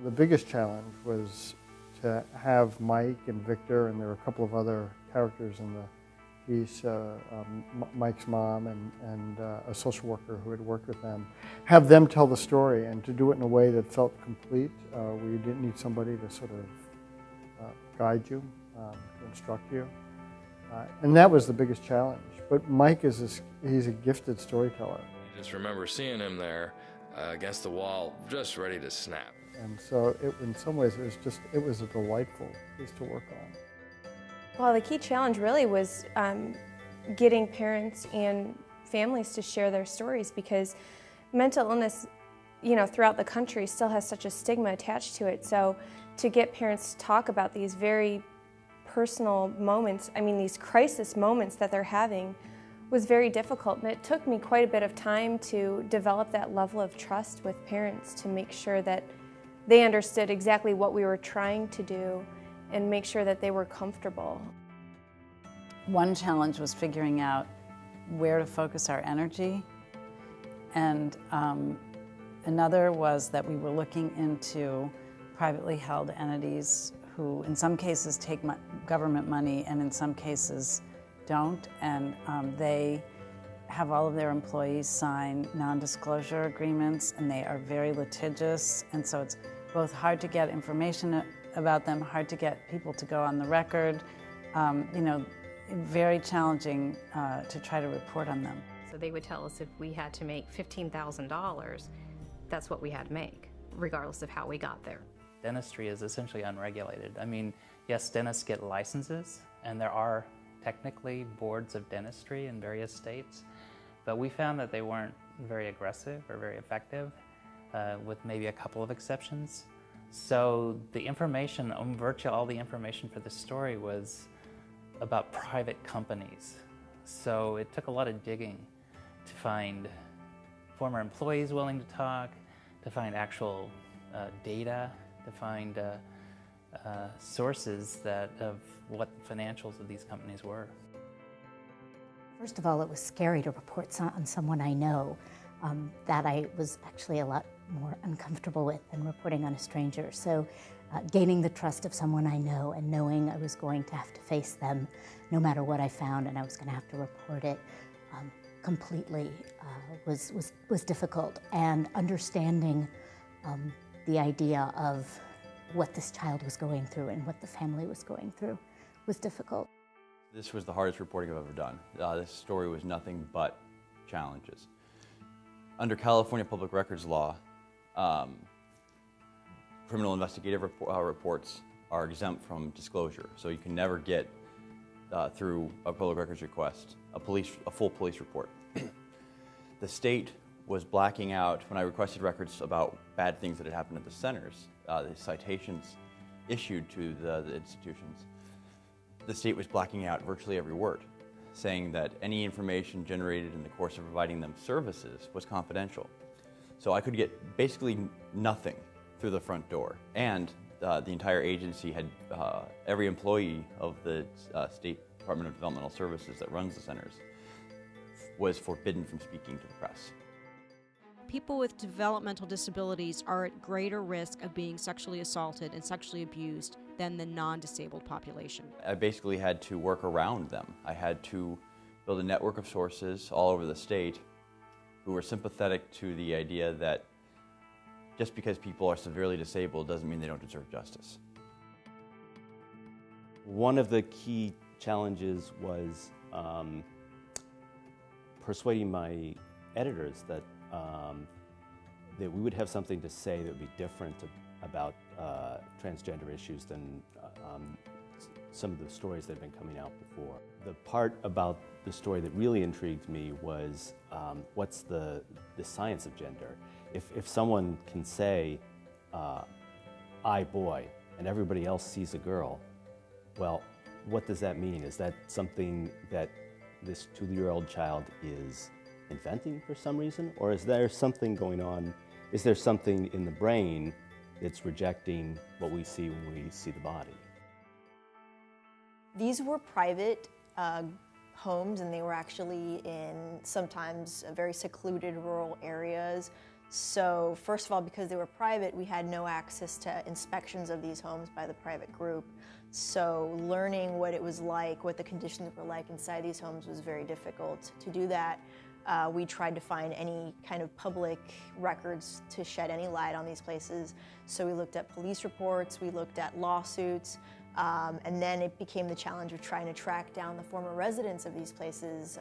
The biggest challenge was to have Mike and Victor, and there were a couple of other characters in the piece, Mike's mom and a social worker who had worked with them, have them tell the story and to do it in a way that felt complete, where you didn't need somebody to sort of guide you, to instruct you. And that was the biggest challenge. But Mike he's a gifted storyteller. I just remember seeing him there against the wall, just ready to snap. And so in some ways it was a delightful piece to work on. Well, the key challenge really was getting parents and families to share their stories, because mental illness, throughout the country still has such a stigma attached to it. So to get parents to talk about these very personal moments, these crisis moments that they're having, was very difficult. And it took me quite a bit of time to develop that level of trust with parents to make sure that they understood exactly what we were trying to do and make sure that they were comfortable. One challenge was figuring out where to focus our energy, and another was that we were looking into privately held entities who in some cases take government money and in some cases don't, and they have all of their employees sign non-disclosure agreements, and they are very litigious, and so it's both hard to get information about them, hard to get people to go on the record, very challenging to try to report on them. So they would tell us if we had to make $15,000, that's what we had to make, regardless of how we got there. Dentistry is essentially unregulated. Yes, dentists get licenses, and there are technically boards of dentistry in various states, but we found that they weren't very aggressive or very effective, with maybe a couple of exceptions. So the information, virtually all the information for this story was about private companies. So it took a lot of digging to find former employees willing to talk, to find actual data, to find sources of what the financials of these companies were. First of all, it was scary to report on someone I know. That I was actually a lot more uncomfortable with than reporting on a stranger. So gaining the trust of someone I know and knowing I was going to have to face them no matter what I found, and I was going to have to report it completely was difficult. And understanding the idea of what this child was going through and what the family was going through was difficult. This was the hardest reporting I've ever done. This story was nothing but challenges. Under California public records law, criminal investigative reports are exempt from disclosure, so you can never get, through a public records request, a full police report. The state was blacking out, when I requested records about bad things that had happened at the centers, the citations issued to the institutions, the state was blacking out virtually every word, saying that any information generated in the course of providing them services was confidential. So I could get basically nothing through the front door. And the entire agency had, every employee of the State Department of Developmental Services that runs the centers was forbidden from speaking to the press. People with developmental disabilities are at greater risk of being sexually assaulted and sexually abused than the non-disabled population. I basically had to work around them. I had to build a network of sources all over the state who were sympathetic to the idea that just because people are severely disabled doesn't mean they don't deserve justice. One of the key challenges was persuading my editors that we would have something to say that would be different about transgender issues than some of the stories that have been coming out before. The part about the story that really intrigued me was what's the science of gender. If someone can say, I boy, and everybody else sees a girl, well, what does that mean? Is that something that this 2-year-old child is inventing for some reason? Or is there something going on? Is there something in the brain that's rejecting what we see when we see the body? These were private homes, and they were actually in sometimes very secluded rural areas. So first of all, because they were private, we had no access to inspections of these homes by the private group. So learning what it was like, what the conditions were like inside these homes was very difficult. To do that, we tried to find any kind of public records to shed any light on these places. So we looked at police reports, we looked at lawsuits, and then it became the challenge of trying to track down the former residents of these places,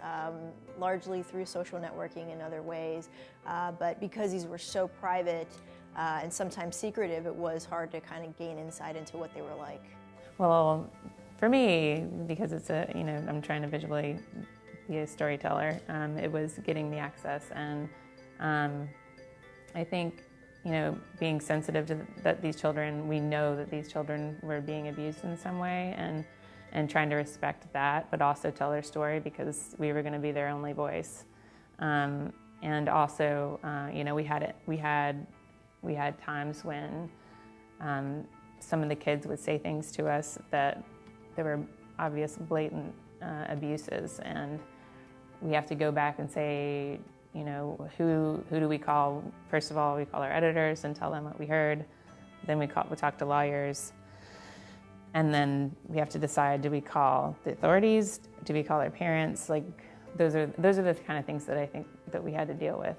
largely through social networking and other ways. But because these were so private and sometimes secretive, it was hard to kind of gain insight into what they were like. Well, for me, because it's I'm trying to visually be a storyteller, it was getting the access, and I think, being sensitive to that these children, we know that these children were being abused in some way, and trying to respect that, but also tell their story because we were going to be their only voice. And also, we had times when some of the kids would say things to us that there were obvious, blatant abuses, and we have to go back and say, who do we call? First of all, we call our editors and tell them what we heard. Then we talk to lawyers. And then we have to decide, do we call the authorities? Do we call our parents? Like, those are the kind of things that I think that we had to deal with.